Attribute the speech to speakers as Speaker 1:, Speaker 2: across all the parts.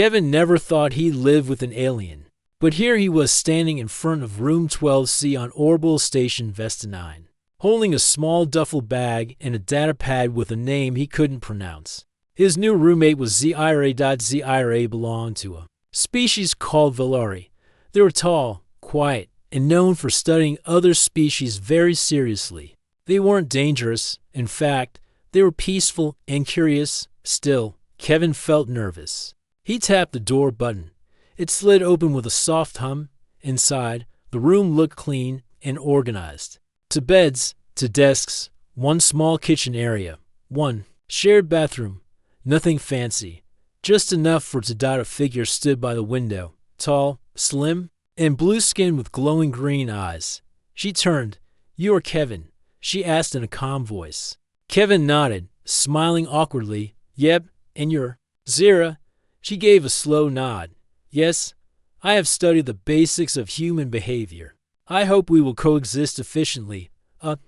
Speaker 1: Kevin never thought he'd live with an alien. But here he was standing in front of room 12C on Orbital Station Vesta 9, holding a small duffel bag and a data pad with a name he couldn't pronounce. His new roommate was Zira. Zira belonged to a species called Valari. They were tall, quiet, and known for studying other species very seriously. They weren't dangerous. In fact, they were peaceful and curious. Still, Kevin felt nervous. He tapped the door button. It slid open with a soft hum. Inside, the room looked clean and organized. To beds, to desks, one small kitchen area, one shared bathroom. Nothing fancy, just enough for a figure stood by the window, tall, slim, and blue-skinned with glowing green eyes. She turned. "You are Kevin?" she asked in a calm voice. Kevin nodded, smiling awkwardly. "Yep, and you're Zira?" She gave a slow nod. "Yes, I have studied the basics of human behavior. I hope we will coexist efficiently."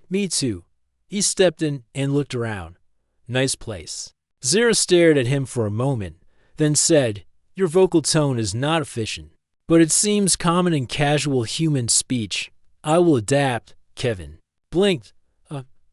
Speaker 1: Me too." He stepped in and looked around. "Nice place." Zira stared at him for a moment, then said, "Your vocal tone is not efficient, but it seems common in casual human speech. I will adapt." Kevin blinked.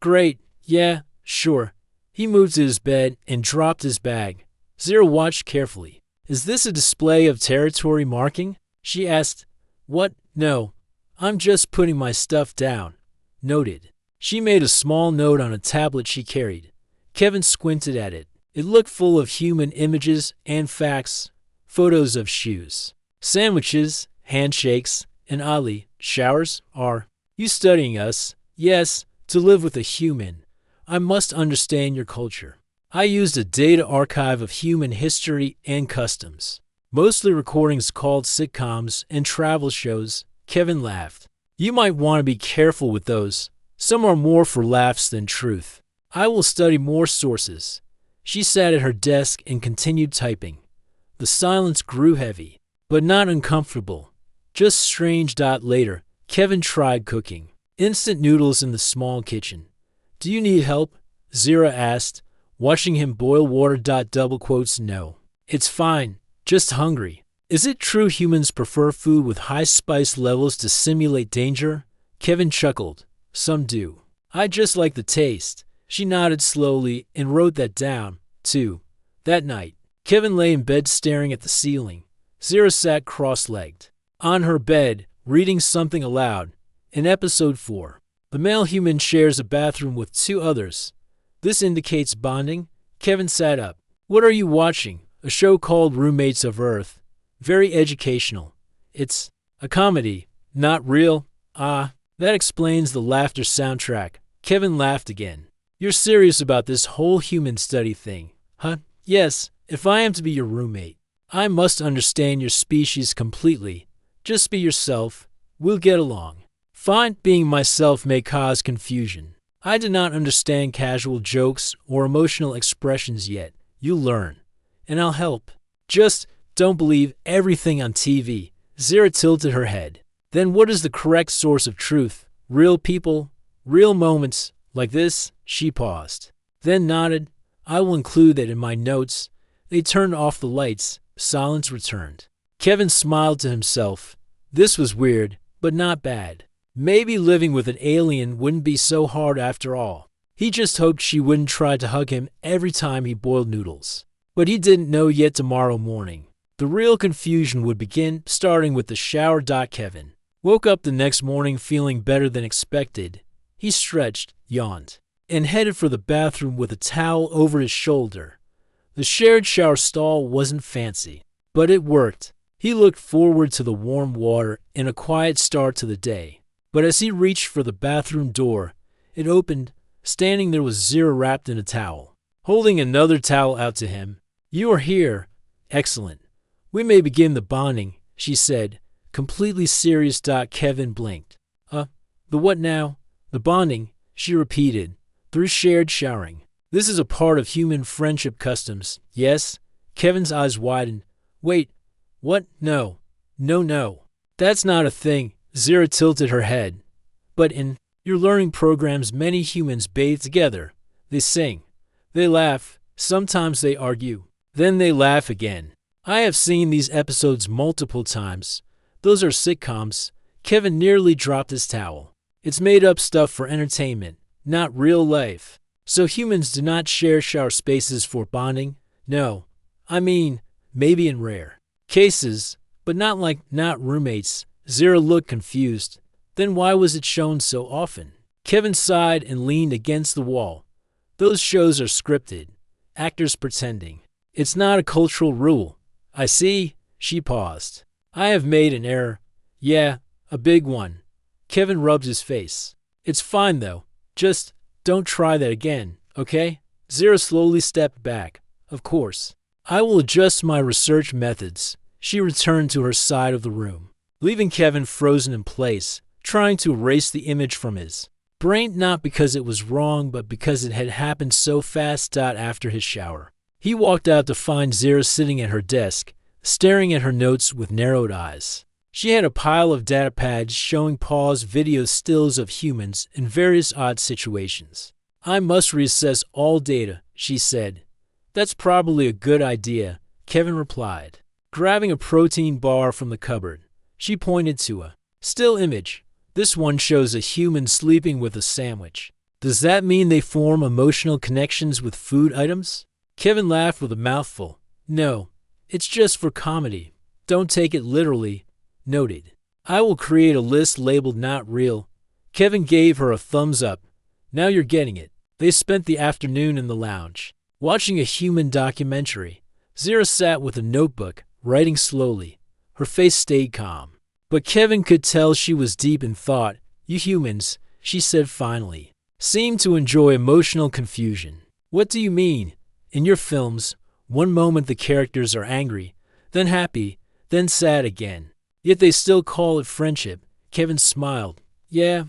Speaker 1: Great, yeah, sure." He moved to his bed and dropped his bag. Zira watched carefully. "Is this a display of territory marking?" she asked. "What? No. I'm just putting my stuff down." "Noted." She made a small note on a tablet she carried. Kevin squinted at it. It looked full of human images and facts, photos of shoes, sandwiches, handshakes, and oddly, showers. "Are you studying us?" "Yes, to live with a human. I must understand your culture. I used a data archive of human history and customs, mostly recordings called sitcoms and travel shows." Kevin laughed. "You might want to be careful with those. Some are more for laughs than truth. I will study more sources." She sat at her desk and continued typing. The silence grew heavy, but not uncomfortable. Just strange. Later, Kevin tried cooking instant noodles in the small kitchen. "Do you need help?" Zira asked, watching him boil water. "No. It's fine, just hungry." "Is it true humans prefer food with high spice levels to simulate danger?" Kevin chuckled. "Some do. I just like the taste." She nodded slowly and wrote that down, too. That night, Kevin lay in bed staring at the ceiling. Zira sat cross-legged on her bed, reading something aloud. In episode 4, the male human shares a bathroom with two others. This indicates bonding. Kevin sat up. "What are you watching?" "A show called Roommates of Earth. Very educational." "It's a comedy, not real." "Ah, that explains the laughter soundtrack." Kevin laughed again. "You're serious about this whole human study thing, huh?" "Yes, if I am to be your roommate, I must understand your species completely. Just be yourself. We'll get along." "Fine, being myself may cause confusion. I do not understand casual jokes or emotional expressions yet. You'll learn, and I'll help. Just don't believe everything on TV." Zira tilted her head. "Then what is the correct source of truth? Real people? Real moments? Like this?" She paused, then nodded. "I will include that in my notes." They turned off the lights. Silence returned. Kevin smiled to himself. This was weird, but not bad. Maybe living with an alien wouldn't be so hard after all. He just hoped she wouldn't try to hug him every time he boiled noodles. But he didn't know yet tomorrow morning. The real confusion would begin, starting with the shower. Kevin woke up the next morning feeling better than expected. He stretched, yawned, and headed for the bathroom with a towel over his shoulder. The shared shower stall wasn't fancy, but it worked. He looked forward to the warm water and a quiet start to the day. But as he reached for the bathroom door, it opened. Standing there was Zira wrapped in a towel, holding another towel out to him. "You are here. Excellent. We may begin the bonding," she said, completely serious. Kevin blinked. The what now?" "The bonding," she repeated, "through shared showering. This is a part of human friendship customs." "Yes?" Kevin's eyes widened. "Wait, what? No. No. That's not a thing." Zira tilted her head. "But in your learning programs, many humans bathe together. They sing. They laugh. Sometimes they argue. Then they laugh again. I have seen these episodes multiple times. Those are sitcoms. Kevin nearly dropped his towel. It's made up stuff for entertainment, not real life. So humans do not share shower spaces for bonding? No. I mean, maybe in rare cases, but not roommates. Zero looked confused. Then why was it shown so often? Kevin sighed and leaned against the wall. Those shows are scripted. Actors pretending. It's not a cultural rule. I see. She paused. I have made an error. Yeah, a big one. Kevin rubbed his face. It's fine though. Just don't try that again, okay? Zero slowly stepped back. Of course. I will adjust my research methods. She returned to her side of the room, leaving Kevin frozen in place, trying to erase the image from his brain, not because it was wrong, but because it had happened so fast. After his shower, he walked out to find Zero sitting at her desk, staring at her notes with narrowed eyes. She had a pile of data pads showing paused video stills of humans in various odd situations. I must reassess all data, she said. That's probably a good idea, Kevin replied. Grabbing a protein bar from the cupboard, she pointed to a still image. This one shows a human sleeping with a sandwich. Does that mean they form emotional connections with food items? Kevin laughed with a mouthful. No, it's just for comedy. Don't take it literally. Noted. I will create a list labeled not real. Kevin gave her a thumbs up. Now you're getting it. They spent the afternoon in the lounge, watching a human documentary. Zero sat with a notebook, writing slowly. Her face stayed calm. But Kevin could tell she was deep in thought. You humans, she said finally, seem to enjoy emotional confusion. What do you mean? In your films, one moment the characters are angry, then happy, then sad again. Yet they still call it friendship. Kevin smiled. Yeah,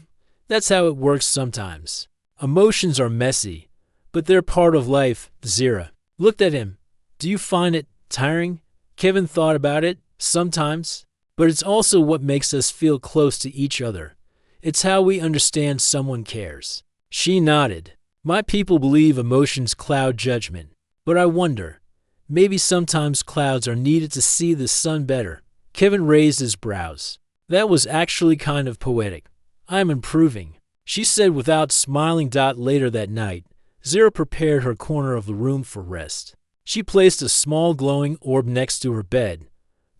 Speaker 1: that's how it works sometimes. Emotions are messy, but they're part of life. Zero looked at him. Do you find it tiring? Kevin thought about it. Sometimes. But it's also what makes us feel close to each other. It's how we understand someone cares. She nodded. My people believe emotions cloud judgment. But I wonder, maybe sometimes clouds are needed to see the sun better. Kevin raised his brows. That was actually kind of poetic. I'm improving, she said without smiling. Later that night, Zero prepared her corner of the room for rest. She placed a small glowing orb next to her bed.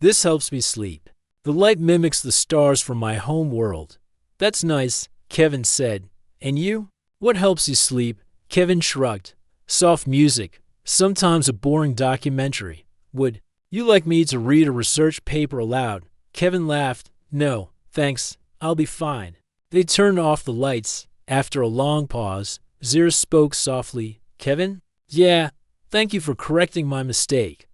Speaker 1: This helps me sleep. The light mimics the stars from my home world. That's nice, Kevin said. And you? What helps you sleep? Kevin shrugged. Soft music. Sometimes a boring documentary. Would you like me to read a research paper aloud? Kevin laughed. No, thanks. I'll be fine. They turned off the lights. After a long pause, Zero spoke softly. Kevin? Yeah, thank you for correcting my mistake.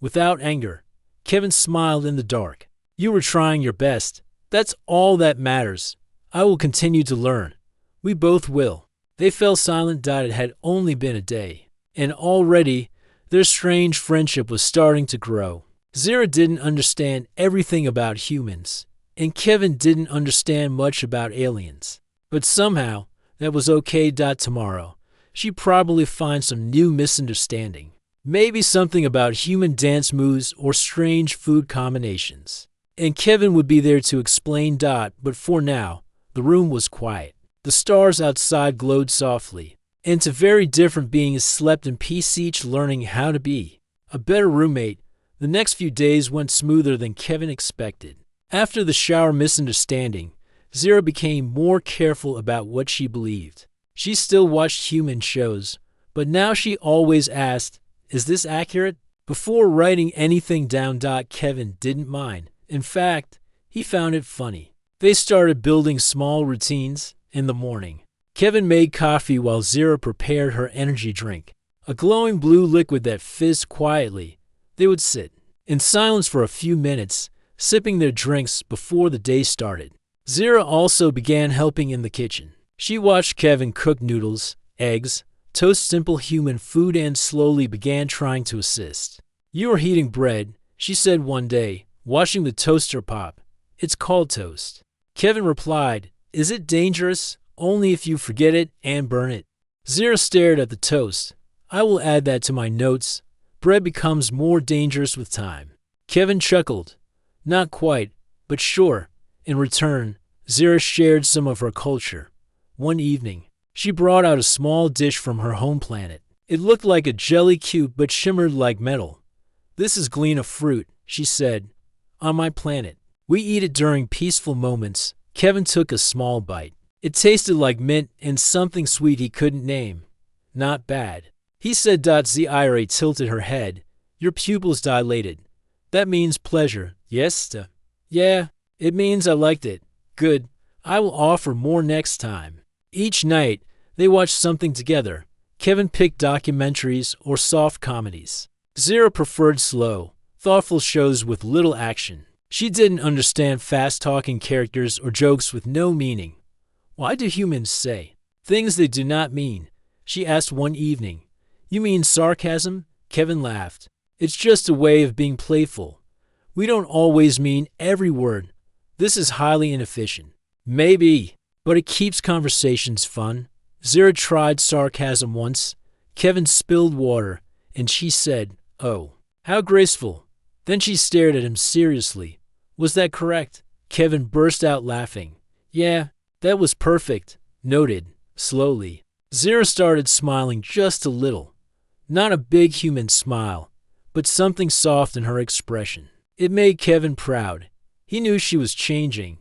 Speaker 1: Without anger. Kevin smiled in the dark. You were trying your best. That's all that matters. I will continue to learn. We both will. They fell silent. It had only been a day, and already their strange friendship was starting to grow. Zero didn't understand everything about humans, and Kevin didn't understand much about aliens. But somehow, that was okay. Tomorrow, she'd probably find some new misunderstanding. Maybe something about human dance moves or strange food combinations. And Kevin would be there to explain. But for now, the room was quiet. The stars outside glowed softly, and two very different beings slept in peace, each learning how to be a better roommate. The next few days went smoother than Kevin expected. After the shower misunderstanding, Zero became more careful about what she believed. She still watched human shows, but now she always asked, is this accurate? Before writing anything down. Kevin didn't mind. In fact, he found it funny. They started building small routines. In the morning, Kevin made coffee while Zero prepared her energy drink, a glowing blue liquid that fizzed quietly. They would sit in silence for a few minutes, sipping their drinks before the day started. Zero also began helping in the kitchen. She watched Kevin cook noodles, eggs, toast, simple human food, and slowly began trying to assist. You are heating bread, she said one day, watching the toaster pop. It's called toast. Kevin replied, is it dangerous? Only if you forget it and burn it. Zero stared at the toast. I will add that to my notes. Bread becomes more dangerous with time. Kevin chuckled. Not quite, but sure. In return, Zira shared some of her culture. One evening, she brought out a small dish from her home planet. It looked like a jelly cube but shimmered like metal. This is glean of fruit, she said. On my planet. We eat it during peaceful moments. Kevin took a small bite. It tasted like mint and something sweet he couldn't name. Not bad, he said. Zira tilted her head. Your pupils dilated. That means pleasure, yes? Yeah, it means I liked it. Good. I will offer more next time. Each night, they watched something together. Kevin picked documentaries or soft comedies. Zira preferred slow, thoughtful shows with little action. She didn't understand fast-talking characters or jokes with no meaning. Why do humans say things they do not mean? She asked one evening. You mean sarcasm? Kevin laughed. It's just a way of being playful. We don't always mean every word. This is highly inefficient. Maybe, but it keeps conversations fun. Zira tried sarcasm once. Kevin spilled water, and she said, "Oh, how graceful." Then she stared at him seriously. Was that correct? Kevin burst out laughing. Yeah, that was perfect, noted, slowly. Zira started smiling just a little. Not a big human smile, but something soft in her expression. It made Kevin proud. He knew she was changing.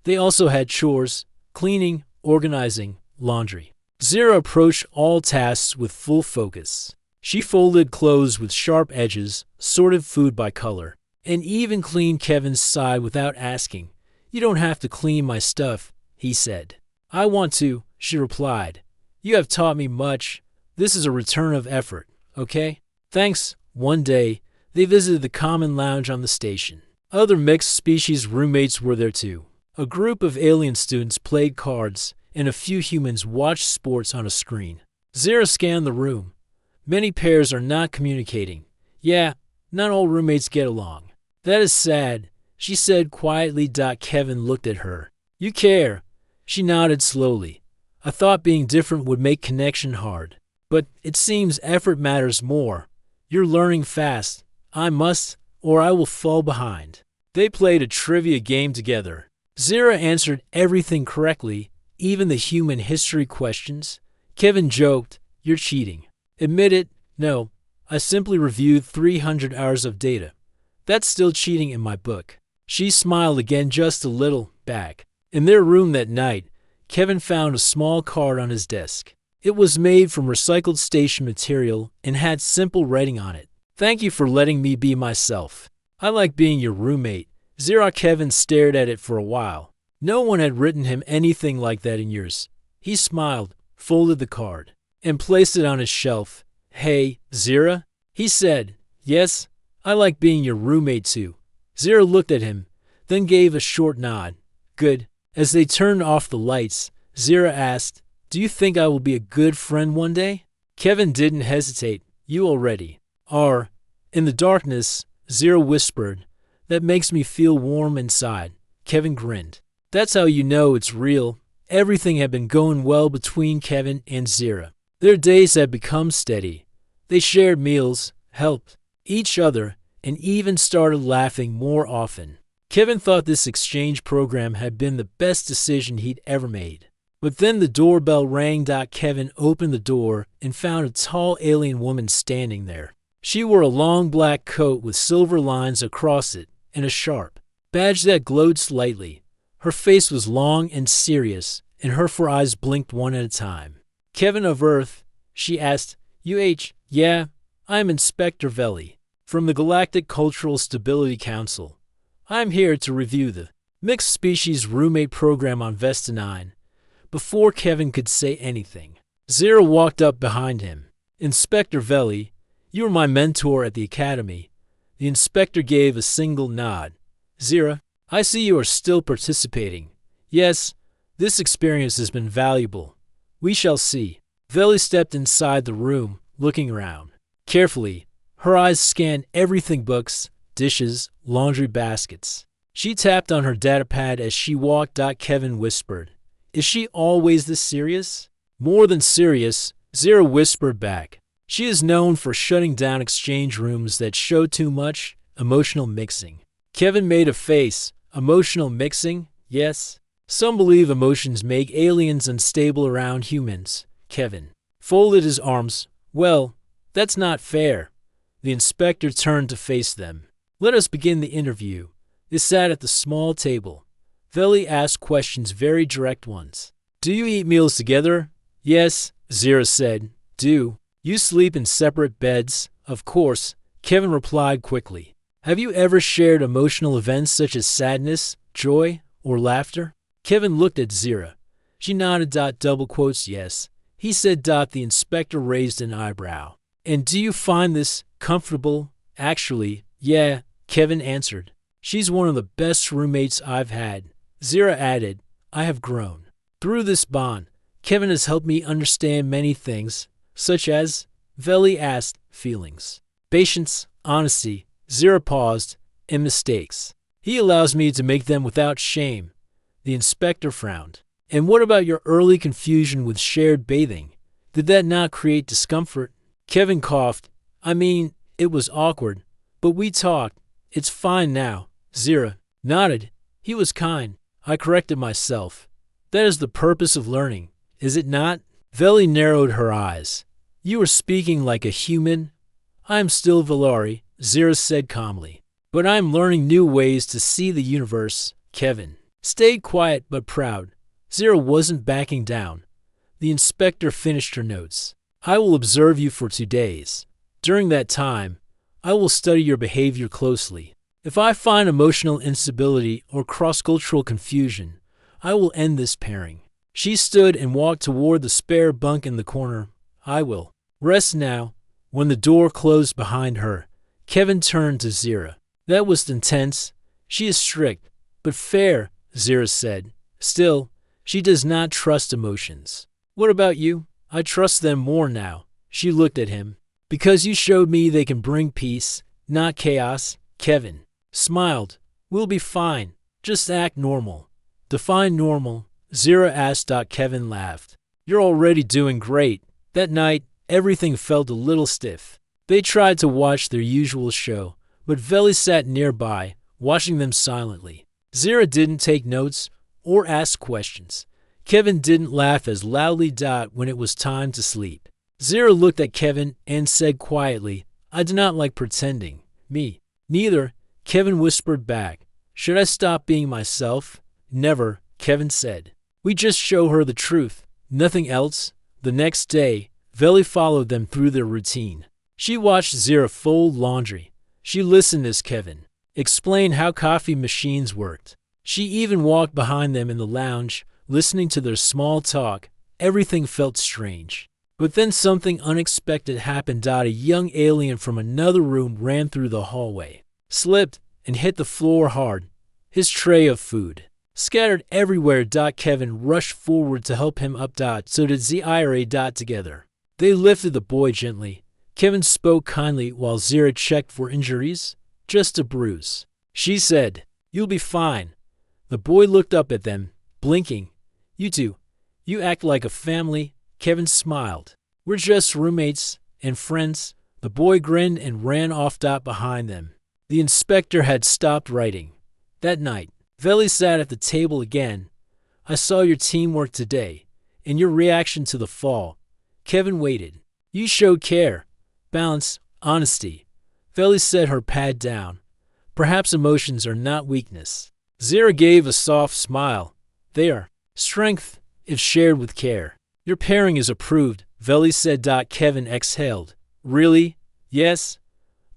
Speaker 1: They also had chores, cleaning, organizing, laundry. Zira approached all tasks with full focus. She folded clothes with sharp edges, sorted food by color, and even cleaned Kevin's side without asking. You don't have to clean my stuff, he said. I want to, she replied. You have taught me much. This is a return of effort, okay? Thanks. One day, they visited the common lounge on the station. Other mixed-species roommates were there too. A group of alien students played cards, and a few humans watched sports on a screen. Zira scanned the room. Many pairs are not communicating. Yeah, not all roommates get along. That is sad, she said quietly. Kevin looked at her. You care? She nodded slowly. I thought being different would make connection hard. But it seems effort matters more. You're learning fast. I must, or I will fall behind. They played a trivia game together. Zira answered everything correctly, even the human history questions. Kevin joked, You're cheating. Admit it. No, I simply reviewed 300 hours of data. That's still cheating in my book. She smiled again just a little, back. In their room that night, Kevin found a small card on his desk. It was made from recycled station material and had simple writing on it. Thank you for letting me be myself. I like being your roommate. Zira. Kevin stared at it for a while. No one had written him anything like that in years. He smiled, folded the card, and placed it on his shelf. Hey, Zira? He said, Yes, I like being your roommate too. Zira looked at him, then gave a short nod. Good. As they turned off the lights, Zira asked, Do you think I will be a good friend one day? Kevin didn't hesitate. You already are. In the darkness, Zira whispered, That makes me feel warm inside. Kevin grinned. That's how you know it's real. Everything had been going well between Kevin and Zira. Their days had become steady. They shared meals, helped each other, and even started laughing more often. Kevin thought this exchange program had been the best decision he'd ever made. But then the doorbell rang. Kevin opened the door and found a tall alien woman standing there. She wore a long black coat with silver lines across it and a sharp badge that glowed slightly. Her face was long and serious, and her 4 eyes blinked one at a time. Kevin of Earth, she asked. Yeah, I'm Inspector Veli, from the Galactic Cultural Stability Council. I'm here to review the Mixed Species Roommate Program on Vesta 9. Before Kevin could say anything, Zira walked up behind him. Inspector Veli, you were my mentor at the academy. The inspector gave a single nod. Zira, I see you are still participating. Yes, this experience has been valuable. We shall see. Veli stepped inside the room, looking around. Carefully, her eyes scanned everything: books, dishes, laundry baskets. She tapped on her datapad as she walked. Kevin whispered, Is she always this serious? More than serious, Zira whispered back. She is known for shutting down exchange rooms that show too much emotional mixing. Kevin made a face. Emotional mixing? Yes. Some believe emotions make aliens unstable around humans. Kevin folded his arms. Well, that's not fair. The inspector turned to face them. Let us begin the interview. They sat at the small table. Veli asked questions, very direct ones. Do you eat meals together? Yes, Zira said. Do you sleep in separate beds? Of course, Kevin replied quickly. Have you ever shared emotional events such as sadness, joy, or laughter? Kevin looked at Zira. She nodded. Double quotes, yes. He said. The inspector raised an eyebrow. And do you find this comfortable? Actually, yeah, Kevin answered. She's one of the best roommates I've had. Zira added, I have grown. Through this bond, Kevin has helped me understand many things, such as, Veli asked, feelings, patience, honesty, Zira paused, and mistakes. He allows me to make them without shame. The inspector frowned. And what about your early confusion with shared bathing? Did that not create discomfort? Kevin coughed. I mean, it was awkward, but we talked. It's fine now. Zira nodded. He was kind. I corrected myself. That is the purpose of learning, is it not? Veli narrowed her eyes. You are speaking like a human. I am still Valari, Zira said calmly. But I am learning new ways to see the universe. Kevin stayed quiet but proud. Zira wasn't backing down. The inspector finished her notes. I will observe you for 2 days. During that time, I will study your behavior closely. If I find emotional instability or cross-cultural confusion, I will end this pairing. She stood and walked toward the spare bunk in the corner. I will rest now. When the door closed behind her, Kevin turned to Zira. That was intense. She is strict, but fair, Zira said. Still, she does not trust emotions. What about you? I trust them more now. She looked at him. Because you showed me they can bring peace, not chaos. Kevin smiled. We'll be fine. Just act normal. Define normal, Zira asked. Kevin laughed. You're already doing great. That night, everything felt a little stiff. They tried to watch their usual show, but Veli sat nearby, watching them silently. Zira didn't take notes or ask questions. Kevin didn't laugh as loudly. When it was time to sleep, Zira looked at Kevin and said quietly, I do not like pretending. Me neither, Kevin whispered back. Should I stop being myself? Never, Kevin said. We just show her the truth, nothing else. The next day, Veli followed them through their routine. She watched Zira fold laundry. She listened as Kevin explained how coffee machines worked. She even walked behind them in the lounge, listening to their small talk. Everything felt strange. But then something unexpected happened. A young alien from another room ran through the hallway, slipped, and hit the floor hard. His tray of food scattered everywhere. Kevin rushed forward to help him up. So did Zira. Together, they lifted the boy gently. Kevin spoke kindly while Zira checked for injuries. Just a bruise. She said, You'll be fine. The boy looked up at them, blinking. You two, you act like a family. Kevin smiled. We're just roommates and friends. The boy grinned and ran off. Behind them, the inspector had stopped writing. That night, Veli sat at the table again. I saw your teamwork today, and your reaction to the fall. Kevin waited. You showed care, balance, honesty. Veli set her pad down. Perhaps emotions are not weakness. Zira gave a soft smile. They are strength if shared with care. Your pairing is approved, Veli said. Kevin exhaled. Really? Yes?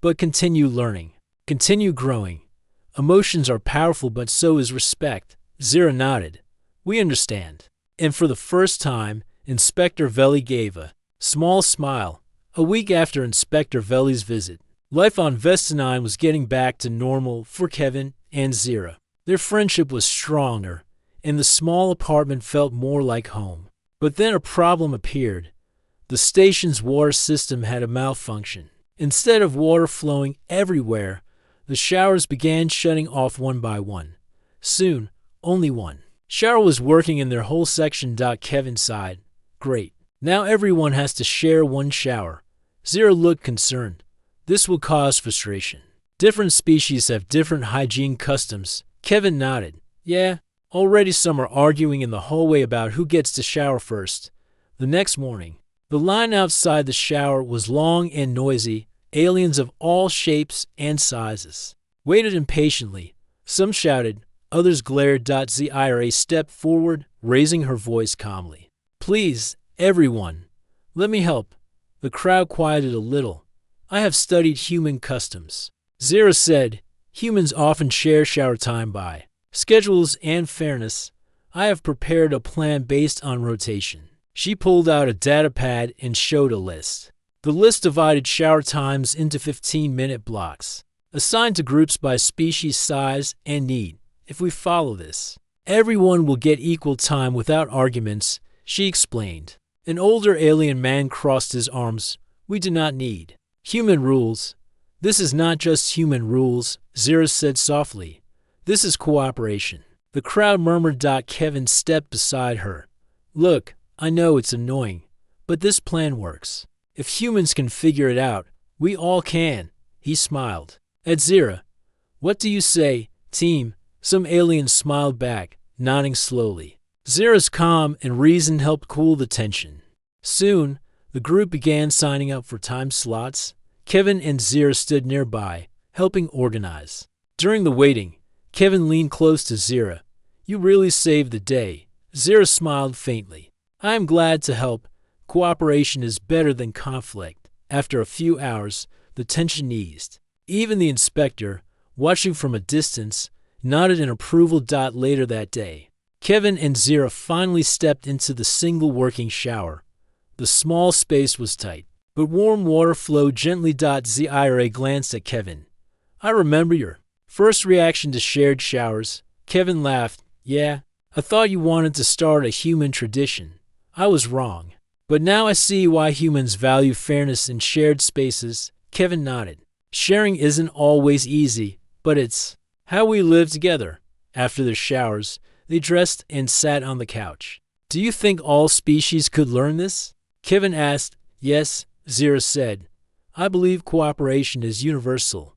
Speaker 1: But continue learning. Continue growing. Emotions are powerful, but so is respect. Zira nodded. We understand. And for the first time, Inspector Veli gave a small smile. A week after Inspector Veli's visit, life on Vesta was getting back to normal for Kevin and Zira. Their friendship was stronger, and the small apartment felt more like home. But then a problem appeared. The station's water system had a malfunction. Instead of water flowing everywhere, the showers began shutting off one by one. Soon, only one shower was working in their whole section. Kevin sighed. Great. Now everyone has to share one shower. Zero looked concerned. This will cause frustration. Different species have different hygiene customs. Kevin nodded. Yeah, already some are arguing in the hallway about who gets to shower first. The next morning, the line outside the shower was long and noisy. Aliens of all shapes and sizes waited impatiently. Some shouted, others glared. Zira stepped forward, raising her voice calmly. Please, everyone, let me help. The crowd quieted a little. I have studied human customs. Zira said, humans often share shower time by schedules and fairness. I have prepared a plan based on rotation. She pulled out a data pad and showed a list. The list divided shower times into 15-minute blocks, assigned to groups by species, size, and need. If we follow this, everyone will get equal time without arguments, she explained. An older alien man crossed his arms. We do not need human rules. This is not just human rules, Zira said softly. This is cooperation. The crowd murmured. Kevin stepped beside her. Look, I know it's annoying, but this plan works. If humans can figure it out, we all can. He smiled. At Zira, what do you say, team? Some aliens smiled back, nodding slowly. Zira's calm and reason helped cool the tension. Soon, the group began signing up for time slots. Kevin and Zira stood nearby, helping organize. During the waiting, Kevin leaned close to Zira. You really saved the day. Zira smiled faintly. I am glad to help. Cooperation is better than conflict. After a few hours, the tension eased. Even the inspector, watching from a distance, nodded in approval. Later that day, Kevin and Zira finally stepped into the single working shower. The small space was tight, but warm water flowed gently. Zira glanced at Kevin. I remember your first reaction to shared showers. Kevin laughed. Yeah, I thought you wanted to start a human tradition. I was wrong. But now I see why humans value fairness in shared spaces. Kevin nodded. Sharing isn't always easy, but it's how we live together. After their showers, they dressed and sat on the couch. Do you think all species could learn this? Kevin asked. Yes, Zira said. I believe cooperation is universal.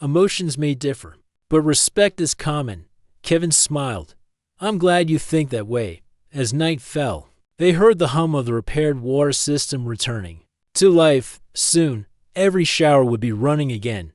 Speaker 1: Emotions may differ, but respect is common. Kevin smiled. I'm glad you think that way. As night fell, they heard the hum of the repaired water system returning to life. Soon, every shower would be running again.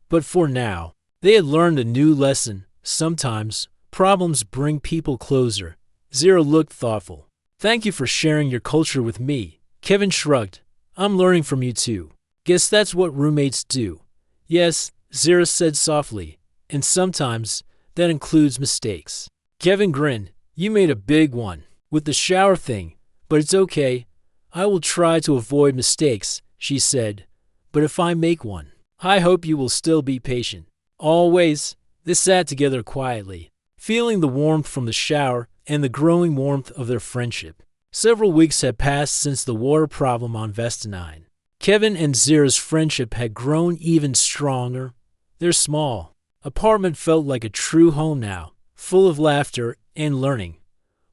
Speaker 1: But for now, they had learned a new lesson. Sometimes, problems bring people closer. Zira looked thoughtful. Thank you for sharing your culture with me. Kevin shrugged. I'm learning from you too. Guess that's what roommates do. Yes, Zira said softly. And sometimes, that includes mistakes. Kevin grinned. You made a big one with the shower thing, but it's okay. I will try to avoid mistakes, she said. But if I make one, I hope you will still be patient. Always. They sat together quietly, feeling the warmth from the shower and the growing warmth of their friendship. Several weeks had passed since the water problem on Vesta 9. Kevin and Zira's friendship had grown even stronger. Their small apartment felt like a true home now, full of laughter and learning.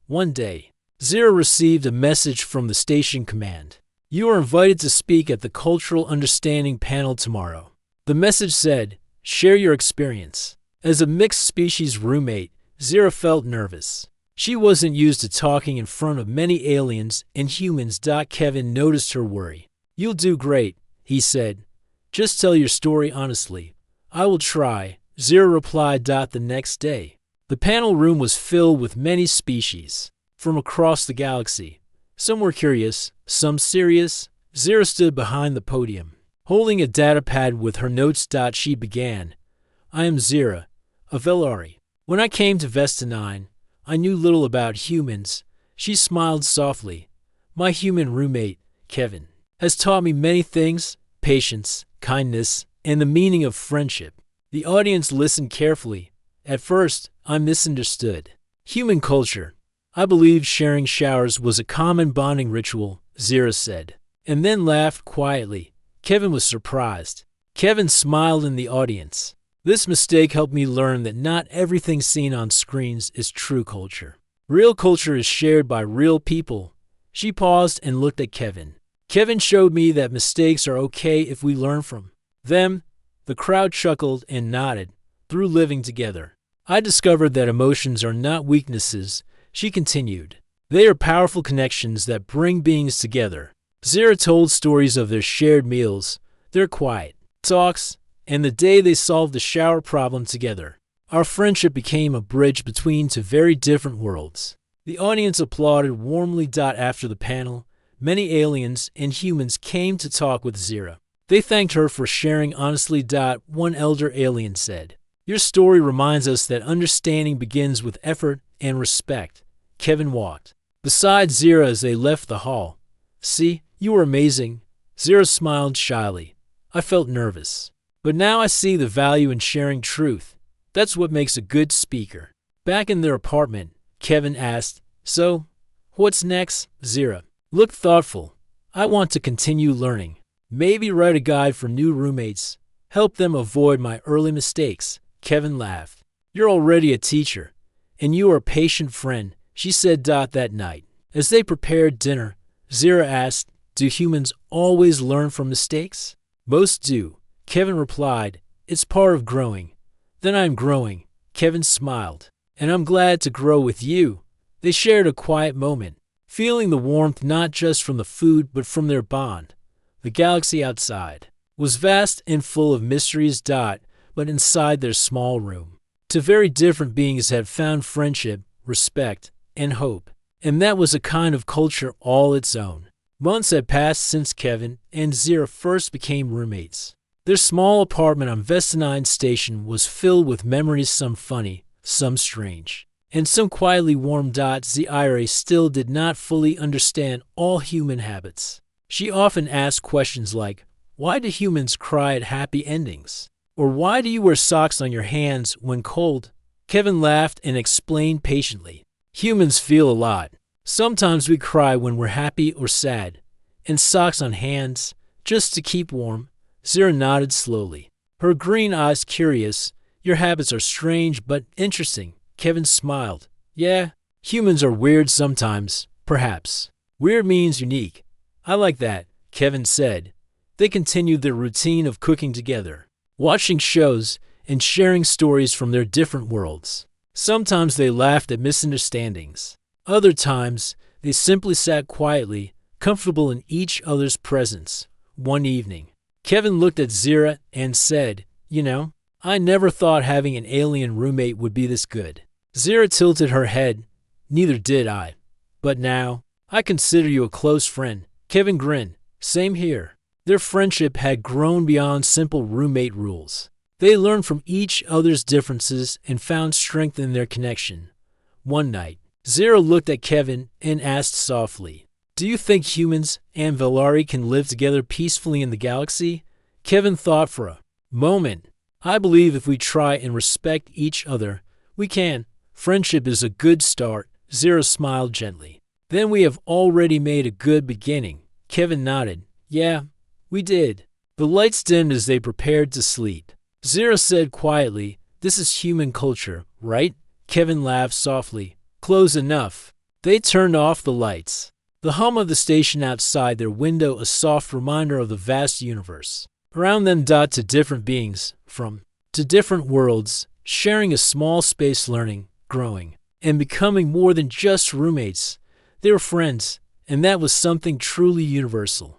Speaker 1: One day, Zira received a message from the station command. You are invited to speak at the Cultural Understanding panel tomorrow. The message said, share your experience. As a mixed species roommate, Zira felt nervous. She wasn't used to talking in front of many aliens and humans. Kevin noticed her worry. You'll do great, he said. Just tell your story honestly. I will try, Zira replied. The next day, the panel room was filled with many species from across the galaxy. Some were curious, some serious. Zira stood behind the podium, holding a data pad with her notes. She began. I am Zira, a Velari. When I came to Vesta 9, I knew little about humans. She smiled softly. My human roommate, Kevin, has taught me many things: patience, kindness, and the meaning of friendship. The audience listened carefully. At first, I misunderstood human culture. I believed sharing showers was a common bonding ritual, Zira said, and then laughed quietly. Kevin was surprised. Kevin smiled in the audience. This mistake helped me learn that not everything seen on screens is true culture. Real culture is shared by real people. She paused and looked at Kevin. Kevin showed me that mistakes are okay if we learn from them. The crowd chuckled and nodded. Through living together, I discovered that emotions are not weaknesses, she continued. They are powerful connections that bring beings together. Zira told stories of their shared meals, their quiet talks, and the day they solved the shower problem together. Our friendship became a bridge between two very different worlds. The audience applauded warmly. After the panel, many aliens and humans came to talk with Zira. They thanked her for sharing honestly. One elder alien said, "Your story reminds us that understanding begins with effort and respect." Kevin walked beside Zira as they left the hall. "See, you were amazing." Zira smiled shyly. I felt nervous. But now I see the value in sharing truth. That's what makes a good speaker. Back in their apartment, Kevin asked, "So, what's next?" Zira looked thoughtful. "I want to continue learning. Maybe write a guide for new roommates. Help them avoid my early mistakes." Kevin laughed. "You're already a teacher, and you are a patient friend," she said. That night, as they prepared dinner, Zira asked, "Do humans always learn from mistakes?" "Most do," Kevin replied. "It's part of growing." "Then I'm growing," Kevin smiled. "And I'm glad to grow with you." They shared a quiet moment, feeling the warmth not just from the food but from their bond. The galaxy outside was vast and full of mysteries. But inside their small room, two very different beings had found friendship, respect, and hope. And that was a kind of culture all its own. Months had passed since Kevin and Zira first became roommates. Their small apartment on Vestinine Station was filled with memories, some funny, some strange, and some quietly warm. Zira still did not fully understand all human habits. She often asked questions like, "Why do humans cry at happy endings?" Or "Why do you wear socks on your hands when cold?" Kevin laughed and explained patiently. "Humans feel a lot. Sometimes we cry when we're happy or sad. And socks on hands, just to keep warm." Zira nodded slowly, her green eyes curious. "Your habits are strange but interesting." Kevin smiled. "Yeah, humans are weird sometimes, perhaps." "Weird means unique." "I like that," Kevin said. They continued their routine of cooking together, watching shows, and sharing stories from their different worlds. Sometimes they laughed at misunderstandings. Other times, they simply sat quietly, comfortable in each other's presence. One evening, Kevin looked at Zira and said, "You know, I never thought having an alien roommate would be this good." Zira tilted her head. "Neither did I. But now, I consider you a close friend." Kevin grinned. "Same here." Their friendship had grown beyond simple roommate rules. They learned from each other's differences and found strength in their connection. One night, Zira looked at Kevin and asked softly, "Do you think humans and Valari can live together peacefully in the galaxy?" Kevin thought for a moment. "I believe if we try and respect each other, we can. Friendship is a good start." Zira smiled gently. "Then we have already made a good beginning." Kevin nodded. "Yeah, we did." The lights dimmed as they prepared to sleep. Zira said quietly, "This is human culture, right?" Kevin laughed softly. "Close enough." They turned off the lights. The hum of the station outside their window a soft reminder of the vast universe. Around them to different beings, from to different worlds, sharing a small space, learning, growing, and becoming more than just roommates. They were friends, and that was something truly universal.